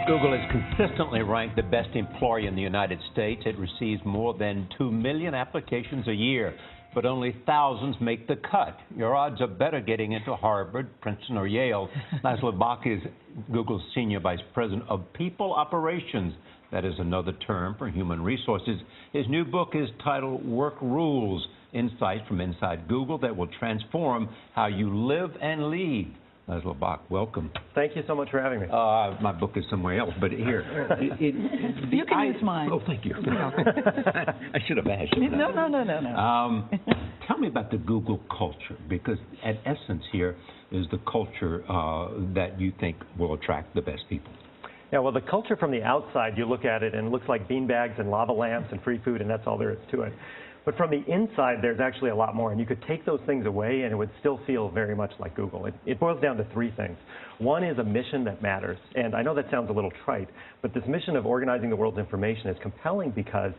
Google is consistently ranked the best employer in the United States. It receives more than 2 million applications a year, but only thousands make the cut. Your odds are better getting into Harvard, Princeton, or Yale. Laszlo Bock is Google's Senior Vice President of People Operations. That is another term for human resources. His new book is titled Work Rules, Insights from Inside Google that will transform how you live and lead. Laszlo Bock, welcome. Thank you so much for having me. My book is somewhere else, but here. You can use mine. Oh, thank you. I should have asked you that. No. Tell me about the Google culture, because at essence here is the culture that you think will attract the best people. Yeah, well, the culture from the outside, you look at it and it looks like beanbags and lava lamps and free food, and that's all there is to it. But from the inside, there's actually a lot more, and you could take those things away and it would still feel very much like Google. It boils down to three things. One is a mission that matters, and I know that sounds a little trite, but this mission of organizing the world's information is compelling because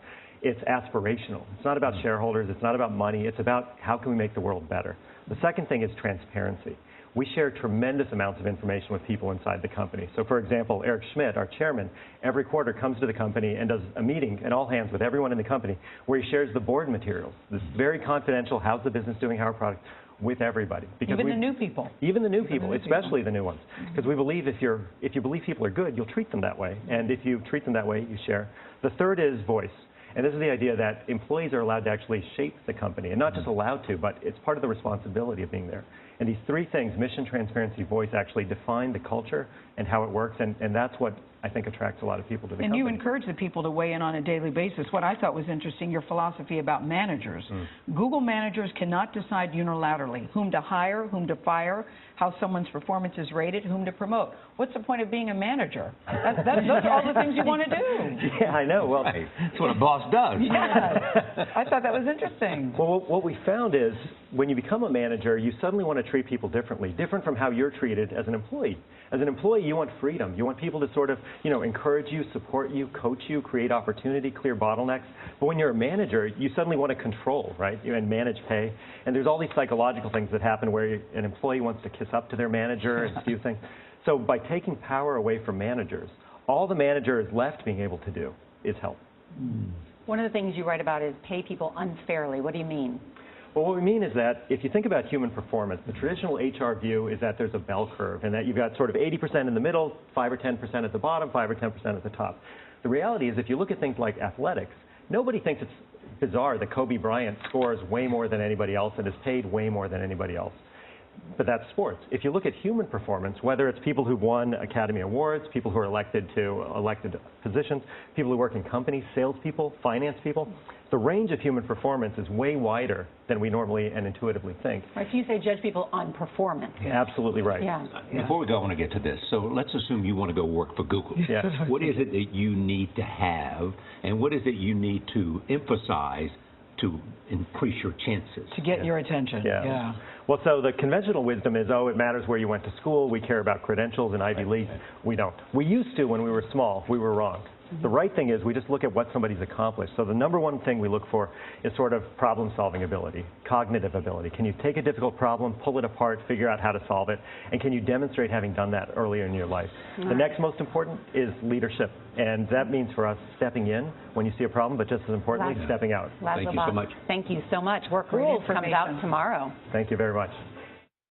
it's aspirational. It's not about shareholders, it's not about money, it's about how can we make the world better. The second thing is transparency. We share tremendous amounts of information with people inside the company. So for example, Eric Schmidt, our chairman, every quarter comes to the company and does a meeting at all hands with everyone in the company where he shares the board materials. This is very confidential, how's the business doing, how are products, with everybody. Because even the new people. Even the new people, especially the new ones. Because we believe if you believe people are good, you'll treat them that way. And if you treat them that way, you share. The third is voice. And this is the idea that employees are allowed to actually shape the company, and not just allowed to, but it's part of the responsibility of being there. And these three things, mission, transparency, voice, actually define the culture and how it works, and that's what I think attracts a lot of people to the company. And you encourage the people to weigh in on a daily basis. What I thought was interesting, your philosophy about managers. Google managers cannot decide unilaterally whom to hire, whom to fire, how someone's performance is rated, whom to promote. What's the point of being a manager? Those are all the things you want to do. Yeah, I know. Well, that's what a boss does. Yeah. I thought that was interesting. Well, what we found is when you become a manager, you suddenly want to treat people differently, different from how you're treated as an employee. As an employee, you want freedom. You want people to sort of, encourage you, support you, coach you, create opportunity, clear bottlenecks. But when you're a manager, you suddenly want to control, right? And manage pay. And there's all these psychological things that happen where an employee wants to kiss up to their manager and do things. So by taking power away from managers, all the manager is left being able to do is help. One of the things you write about is pay people unfairly. What do you mean? Well, what we mean is that if you think about human performance, the traditional HR view is that there's a bell curve and that you've got sort of 80% in the middle, 5 or 10% at the bottom, 5 or 10% at the top. The reality is if you look at things like athletics, nobody thinks it's bizarre that Kobe Bryant scores way more than anybody else and is paid way more than anybody else. But that's sports. If you look at human performance, whether it's people who've won Academy Awards, people who are elected positions, people who work in companies, salespeople, finance people, the range of human performance is way wider than we normally and intuitively think. Right, so you say judge people on performance. Absolutely right. Yeah. Before we go, I want to get to this. So let's assume you want to go work for Google. Yes. What is it that you need to have, and what is it you need to emphasize to increase your chances? To get your attention. Yeah. Well, so the conventional wisdom is, it matters where you went to school. We care about credentials and Ivy League. We don't. We used to when we were small. We were wrong. The right thing is we just look at what somebody's accomplished. So the number one thing we look for is sort of problem-solving ability, cognitive ability. Can you take a difficult problem, pull it apart, figure out how to solve it, and can you demonstrate having done that earlier in your life? The next most important is leadership, and that means for us stepping in when you see a problem, but just as importantly, stepping out. Thank you so much. Thank you so much. Work Rules comes out tomorrow. Thank you very much.